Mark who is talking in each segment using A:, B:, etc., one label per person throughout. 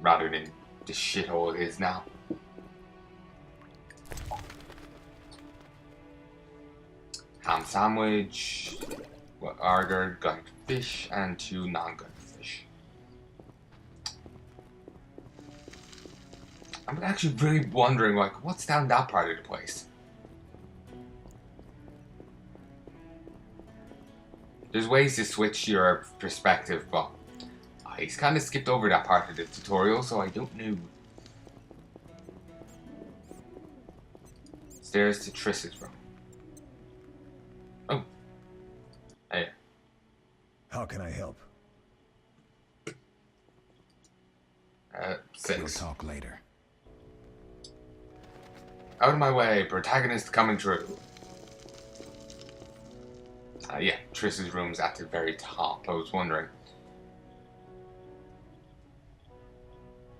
A: rather than the shithole it is now. Ham sandwich, burger, gunner fish, and 2 non-gunner fish. I'm actually really wondering, like, what's down that part of the place? There's ways to switch your perspective, but I kind of skipped over that part of the tutorial, so I don't know. Stairs to Triss's room. Oh. Hey.
B: How can I help?
A: 6.
B: We'll talk later.
A: Out of my way, protagonist coming through. Yeah, Triss's room's at the very top, I was wondering.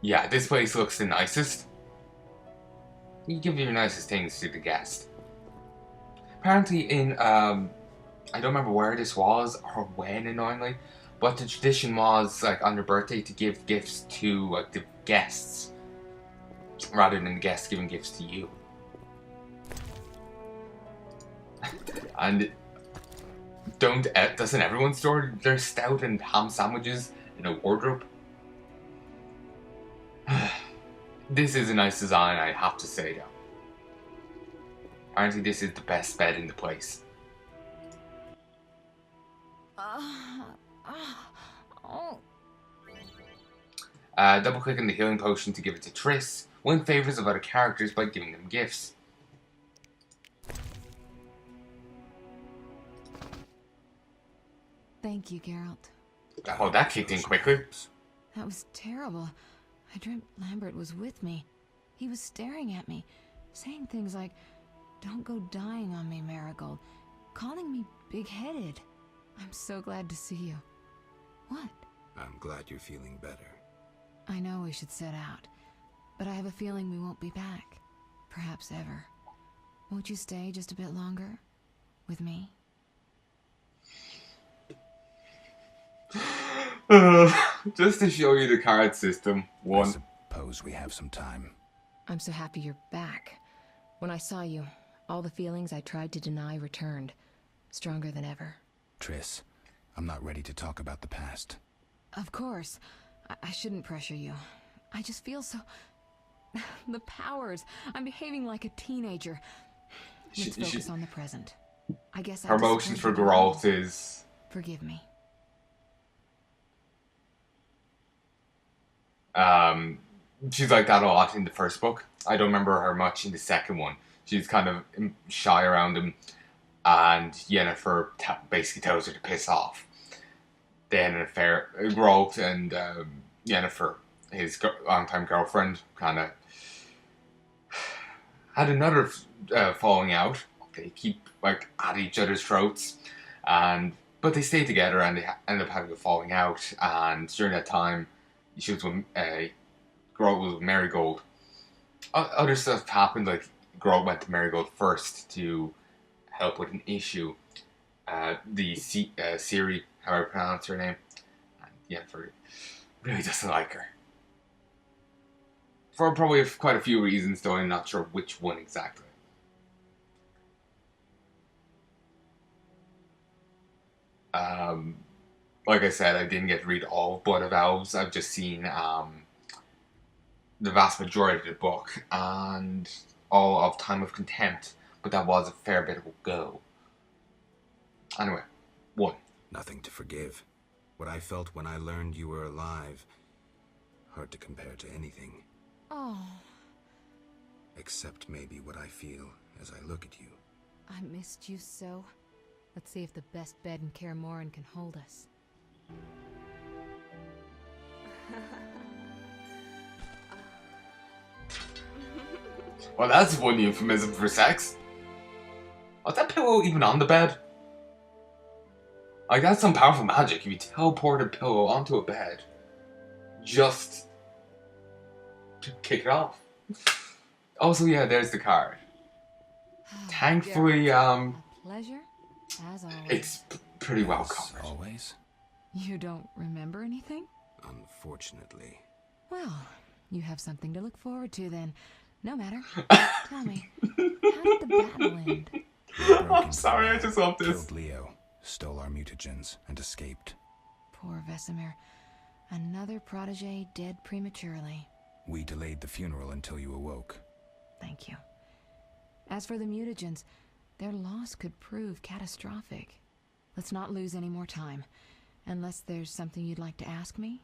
A: Yeah, this place looks the nicest. You give your nicest things to the guest. Apparently in, I don't remember where this was, or when, annoyingly, but the tradition was, like, on their birthday to give gifts to, like, the guests, rather than the guests giving gifts to you. And doesn't everyone store their stout and ham sandwiches in a wardrobe? This is a nice design, I have to say, though. Apparently this is the best bed in the place. Double click on the healing potion to give it to Triss. Win favors of other characters by giving them gifts.
C: Thank you, Geralt.
A: Oh, that kicked in quickly.
C: That was terrible. I dreamt Lambert was with me. He was staring at me, saying things like, "Don't go dying on me, Marigold," calling me big-headed. I'm so glad to see you. What?
B: I'm glad you're feeling better.
C: I know we should set out, but I have a feeling we won't be back. Perhaps ever. Won't you stay just a bit longer? With me?
A: Just to show you the card system.
B: I
A: 1.
B: suppose we have some time.
C: I'm so happy you're back. When I saw you, all the feelings I tried to deny returned, stronger than ever.
B: Triss, I'm not ready to talk about the past.
C: Of course. I shouldn't pressure you. I just feel so... The powers. I'm behaving like a teenager. Let's focus on the present. I guess
A: Her emotions for Geralt is...
C: Forgive me.
A: She's like that a lot in the first book. I don't remember her much in the second one. She's kind of shy around him, and Yennefer basically tells her to piss off. Then an affair, Geralt and Yennefer, his longtime girlfriend, kind of had another falling out. They keep like at each other's throats, but they stay together and they end up having a falling out. And during that time, she was with Geralt was with Marigold. Other stuff happened, like Geralt went to Marigold first to help with an issue. Ciri, how I pronounce her name, and Yennefer really doesn't like her. For probably quite a few reasons, though I'm not sure which one exactly. Like I said, I didn't get to read all of Blood of Elves. I've just seen the vast majority of the book and all of Time of Contempt, but that was a fair bit of a go. Anyway, 1.
B: Nothing to forgive. What I felt when I learned you were alive, hard to compare to anything.
C: Oh,
B: Except maybe what I feel as I look at you.
C: I missed you so. Let's see if the best bed in Kaer Morhen can hold us.
A: Well, that's one euphemism for sex. Was that pillow even on the bed? Like, that's some powerful magic if you teleport a pillow onto a bed. Just to kick it off. Also, yeah, there's the card. Thankfully,
C: Pleasure, as always.
A: it's pretty well
B: As
A: covered.
B: always?
C: You don't remember anything?
B: Unfortunately.
C: Well, you have something to look forward to then. No matter. Tell me, how did the battle end?
B: Broke
A: I'm
B: into
A: sorry,
B: the
A: I
B: lab,
A: just love this.
B: killed Leo, stole our mutagens, and escaped.
C: Poor Vesemir. Another protege dead prematurely.
B: We delayed the funeral until you awoke.
C: Thank you. As for the mutagens, their loss could prove catastrophic. Let's not lose any more time. Unless there's something you'd like to ask me?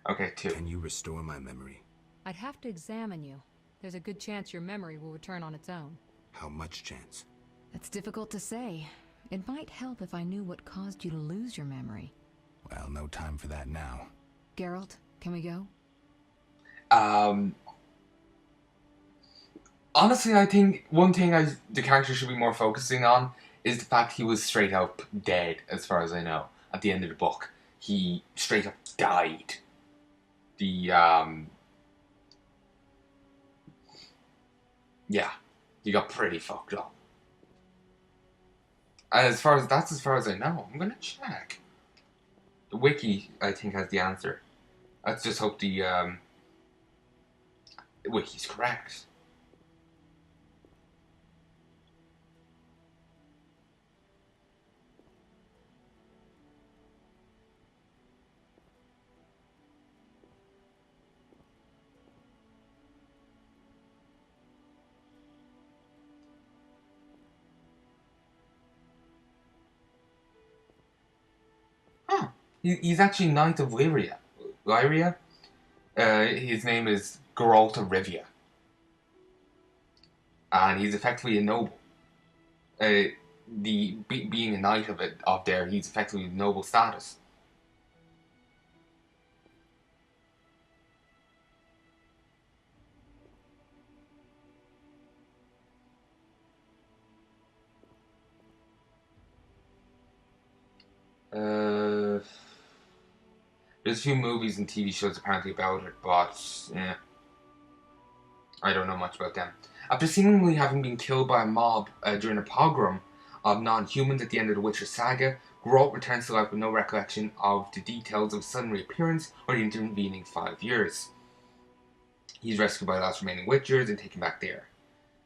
A: Okay, 2.
B: Can you restore my memory?
D: I'd have to examine you. There's a good chance your memory will return on its own.
B: How much chance?
C: That's difficult to say. It might help if I knew what caused you to lose your memory.
B: Well, no time for that now.
C: Geralt, can we go?
A: Honestly, I think one thing the character should be more focusing on is the fact he was straight up dead, as far as I know, at the end of the book. He straight up died. Yeah, he got pretty fucked up. As far as I know. I'm gonna check. The wiki, I think, has the answer. Let's just hope the wiki's correct. Huh. He's actually Knight of Lyria. Lyria? His name is Geralt of Rivia. And he's effectively a noble. Being a knight of there, he's effectively noble status. There's a few movies and TV shows apparently about it, but yeah, I don't know much about them. After seemingly having been killed by a mob during a pogrom of non-humans at the end of the Witcher saga, Geralt returns to life with no recollection of the details of his sudden reappearance or the intervening 5 years. He's rescued by the last remaining Witchers and taken back there,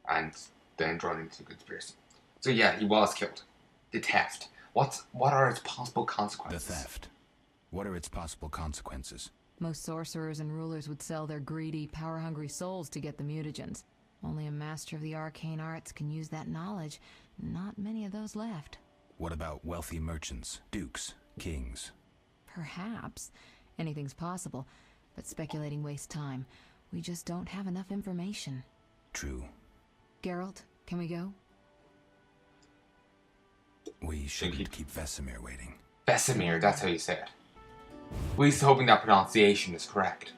A: and then drawn into a conspiracy. So yeah, he was killed. The theft. What are its possible consequences?
B: The theft. What are its possible consequences?
C: Most sorcerers and rulers would sell their greedy, power-hungry souls to get the mutagens. Only a master of the arcane arts can use that knowledge. Not many of those left.
B: What about wealthy merchants, dukes, kings?
C: Perhaps. Anything's possible, but speculating wastes time. We just don't have enough information.
B: True.
C: Geralt, can we go?
B: We shouldn't keep Vesemir waiting.
A: Vesemir, that's how you say it. At least hoping that pronunciation is correct.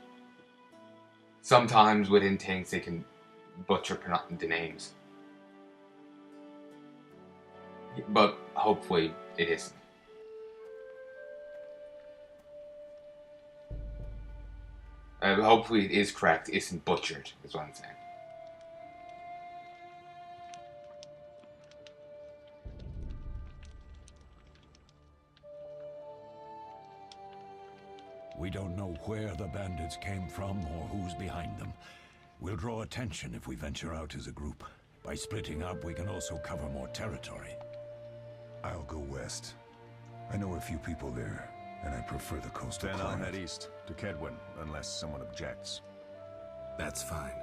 A: Sometimes within things they can butcher the names. But hopefully it isn't. Hopefully it is correct, isn't butchered, is what I'm saying.
E: We don't know where the bandits came from or who's behind them. We'll draw attention if we venture out as a group. By splitting up, we can also cover more territory.
F: I'll go west. I know a few people there, and I prefer the coastal
G: Then I'll
F: climate.
G: head east, to Kedwin, unless someone objects.
B: That's fine.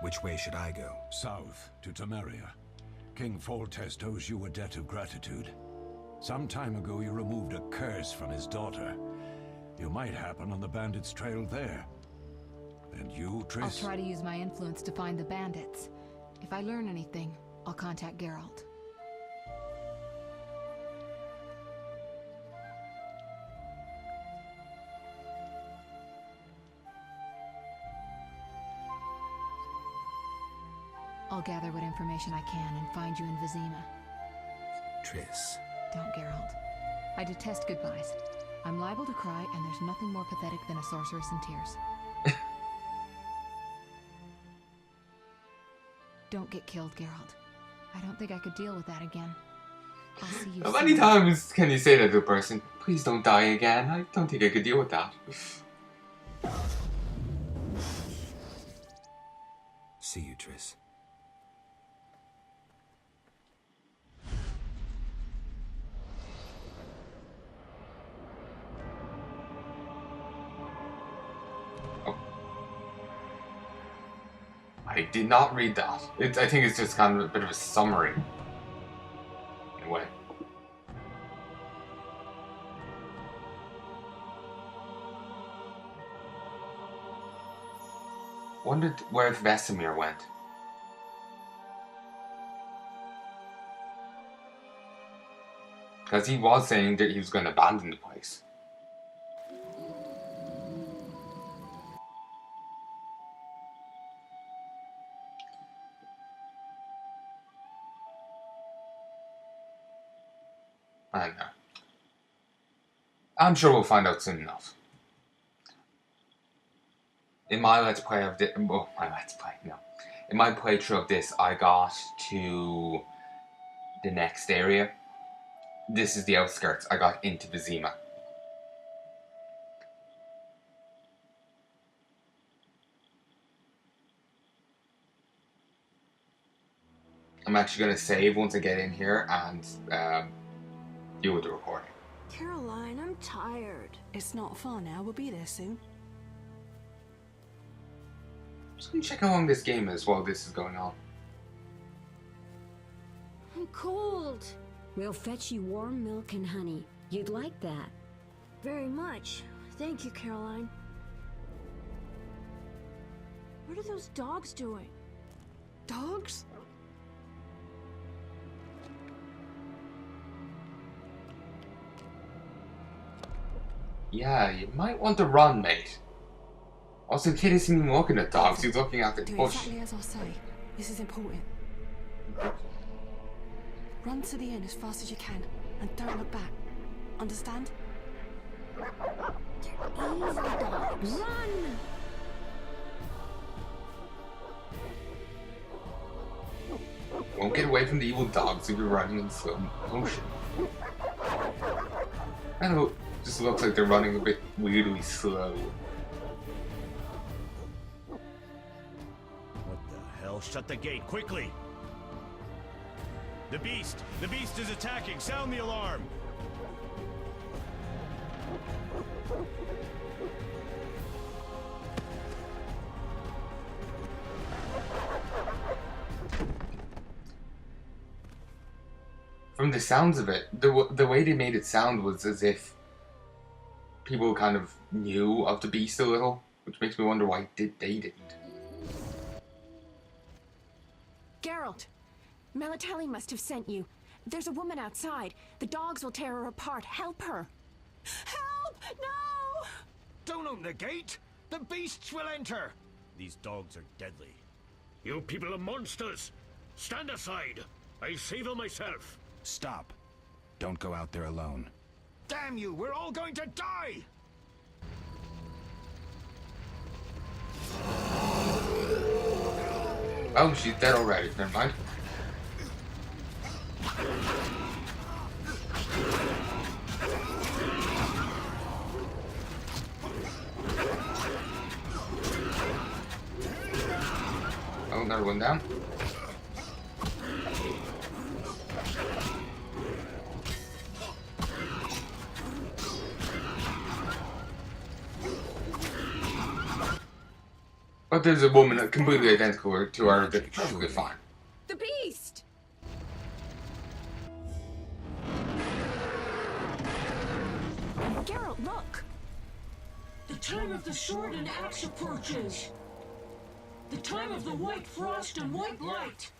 B: Which way should I go?
E: South, to Temeria. King Foltest owes you a debt of gratitude. Some time ago, you removed a curse from his daughter. You might happen on the bandits' trail there. And you, Triss?
C: I'll try to use my influence to find the bandits. If I learn anything, I'll contact Geralt. I'll gather what information I can and find you in Vizima.
B: Triss.
C: Don't, Geralt. I detest goodbyes. I'm liable to cry, and there's nothing more pathetic than a sorceress in tears. Don't get killed, Geralt. I don't think I could deal with that again. I'll see you
A: How
C: soon.
A: many times can you say that to a person? Please don't die again. I don't think I could deal with that.
B: See you, Triss.
A: I did not read that. I think it's just kind of a bit of a summary. In a way. Wondered where Vesemir went. Because he was saying that he was going to abandon the place. I don't know. I'm sure we'll find out soon enough. In my let's play of this, well, in my playthrough of this, I got to the next area. This is the outskirts. I got into Vizima. I'm actually going to save once I get in here and deal with the recording.
H: Caroline, I'm tired.
I: It's not far now. We'll be there soon.
A: Just going to check how long this game is while this is going on.
H: I'm cold.
J: We'll fetch you warm milk and honey. You'd like that.
H: Very much. Thank you, Caroline. What are those dogs doing?
I: Dogs?
A: Yeah, you might want to run, mate. Also, the kid isn't even looking at dogs, he's looking at the
I: Do
A: bush.
I: exactly as I say. This is important. Run to the inn as fast as you can, and don't look back. Understand?
H: Evil dogs.
J: Run!
A: Won't get away from the evil dogs if you're running in slow motion. I don't know, just looks like they're running a bit weirdly slow.
G: What the hell? Shut the gate, quickly! The beast! The beast is attacking! Sound the alarm!
A: From the sounds of it, the way they made it sound was as if people kind of knew of the beast a little, which makes me wonder why they didn't.
I: Geralt! Melatelli must have sent you. There's a woman outside. The dogs will tear her apart. Help her! Help! No!
K: Don't open the gate! The beasts will enter!
G: These dogs are deadly.
K: You people are monsters! Stand aside! I'll save her myself!
B: Stop. Don't go out there alone.
K: Damn you! We're all going to die!
A: Oh, she's dead already. Never mind. Oh, another one down. But there's a woman completely identical to her that's perfectly fine.
I: The beast! Geralt, look!
L: The time of the sword and axe approaches. The time of the white frost and white light.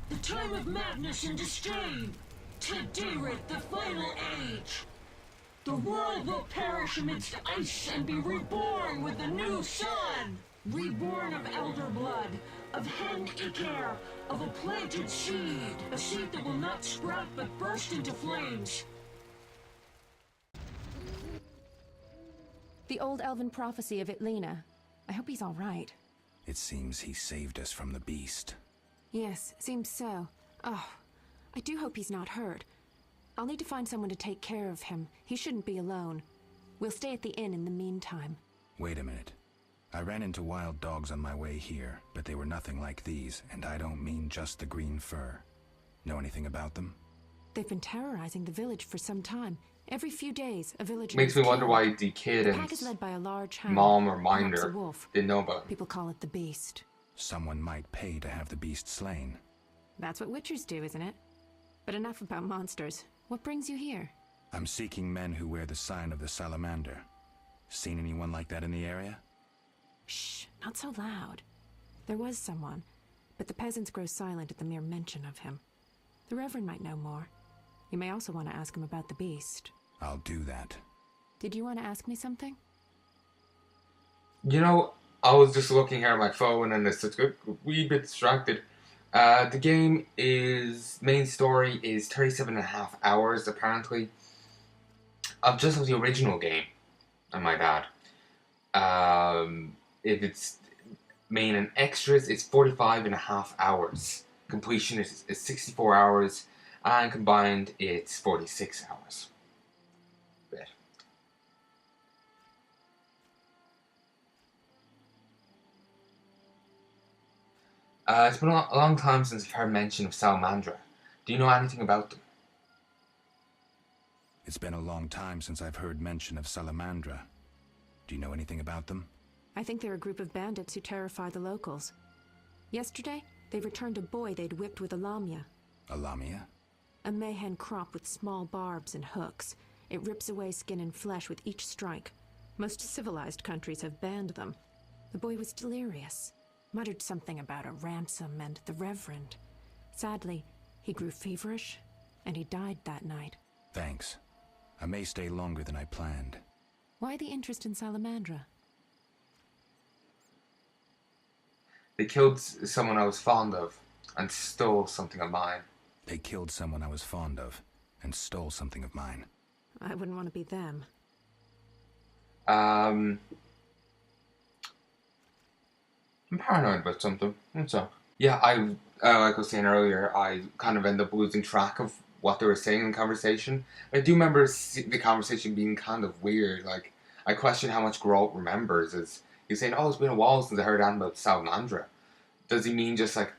L: The time of madness and disdain. To Dayrith, the final age. The world will perish amidst ice and be reborn with a new sun. Reborn of elder blood, of Hen Icair, of a planted seed. A seed that will not sprout but burst into flames.
I: The old elven prophecy of Itlena. I hope he's all right.
B: It seems he saved us from the beast.
I: Yes, seems so. Oh, I do hope he's not hurt. I'll need to find someone to take care of him. He shouldn't be alone. We'll stay at the inn in the meantime.
B: Wait a minute. I ran into wild dogs on my way here, but they were nothing like these, and I don't mean just the green fur. Know anything about them?
I: They've been terrorizing the village for some time. Every few days, a villager
A: Makes
I: is
A: me wonder
I: killed.
A: why the kid
I: The
A: and
I: pack is led by a large hound,
A: mom or
I: perhaps a
A: minder
I: wolf.
A: didn't know about it.
I: People call it the beast.
B: Someone might pay to have the beast slain.
I: That's what witchers do, isn't it? But enough about monsters. What brings you here?
B: I'm seeking men who wear the sign of the salamander. Seen anyone like that in the area?
I: Shh, not so loud. There was someone, but the peasants grow silent at the mere mention of him. The Reverend might know more. You may also want to ask him about the beast.
B: I'll do that.
I: Did you want to ask me something?
A: You know, I was just looking here at my phone and it's just a wee bit distracted. The game main story is 37.5 hours apparently. Just of the original game, I might add. If it's main and extras, it's 45.5 hours. Completion is 64 hours, and combined, it's 46 hours. Bit. It's been a long time since I've heard mention of Salamandra. Do you know anything about them?
B: It's been a long time since I've heard mention of Salamandra. Do you know anything about them?
I: I think they're a group of bandits who terrify the locals. Yesterday, they returned a boy they'd whipped with a lamia.
B: A lamia?
I: A mayhen crop with small barbs and hooks. It rips away skin and flesh with each strike. Most civilized countries have banned them. The boy was delirious. Muttered something about a ransom and the Reverend. Sadly, he grew feverish, and he died that night.
B: Thanks. I may stay longer than I planned.
I: Why the interest in Salamandra?
A: They killed someone I was fond of and stole something of mine.
B: They killed someone I was fond of and stole something of mine.
I: I wouldn't want to be them.
A: I'm paranoid about something. What's up? Yeah, like I was saying earlier, I kind of end up losing track of what they were saying in the conversation. I do remember the conversation being kind of weird. Like, I question how much Geralt remembers. As he's saying, "Oh, it's been a while since I heard anything about Salamandra." Does he mean just like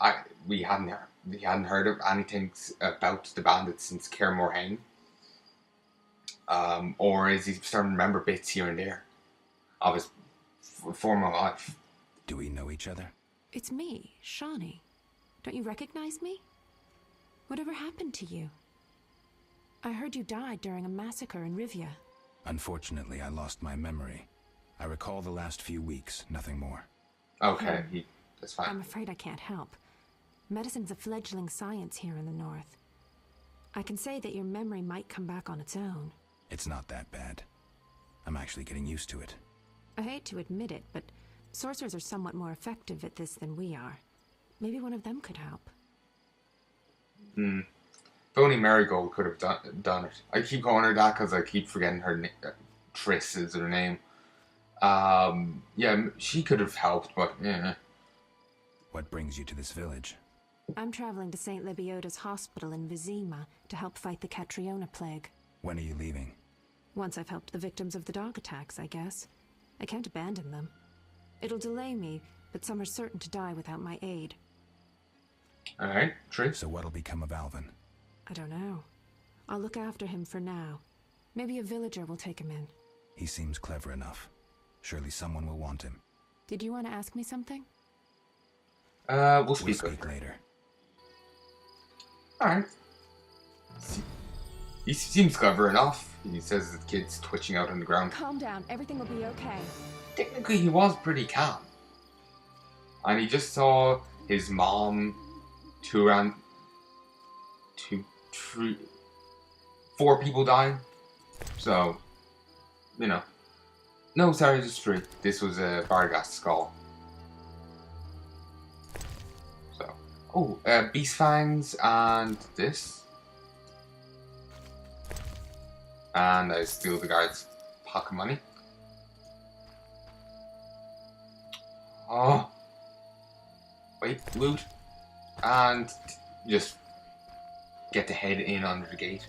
A: we hadn't heard of anything about the bandits since Kaer Morhaime? Or is he starting to remember bits here and there of his former life?
B: Do we know each other?
I: It's me, Shawnee. Don't you recognize me? Whatever happened to you? I heard you died during a massacre in Rivia.
B: Unfortunately, I lost my memory. I recall the last few weeks, nothing more.
A: Okay, that's fine.
I: I'm afraid I can't help. Medicine's a fledgling science here in the north. I can say that your memory might come back on its own.
B: It's not that bad. I'm actually getting used to it.
I: I hate to admit it, but sorcerers are somewhat more effective at this than we are. Maybe one of them could help.
A: If only Marigold could have done it. I keep calling her that because I keep forgetting her Triss is her name. Yeah, she could have helped, but yeah.
B: What brings you to this village?
I: I'm traveling to St. Lebioda's hospital in Vizima to help fight the Catriona plague.
B: When are you leaving?
I: Once I've helped the victims of the dog attacks, I guess. I can't abandon them. It'll delay me, but some are certain to die without my aid.
A: Alright, true.
B: So what'll become of Alvin?
I: I don't know. I'll look after him for now. Maybe a villager will take him in.
B: He seems clever enough. Surely someone will want him.
I: Did you want to ask me something?
A: We'll speak
B: later.
A: Alright. He seems clever enough. He says the kid's twitching out on the ground.
I: Calm down. Everything will be okay.
A: Technically, he was pretty calm. And he just saw his mom, 4 people dying. So, you know. No, sorry, just 3. This was a Barghast skull. So, beast fangs and this. And I steal the guard's pocket money. Oh. Wait, loot. And just get to head in under the gate.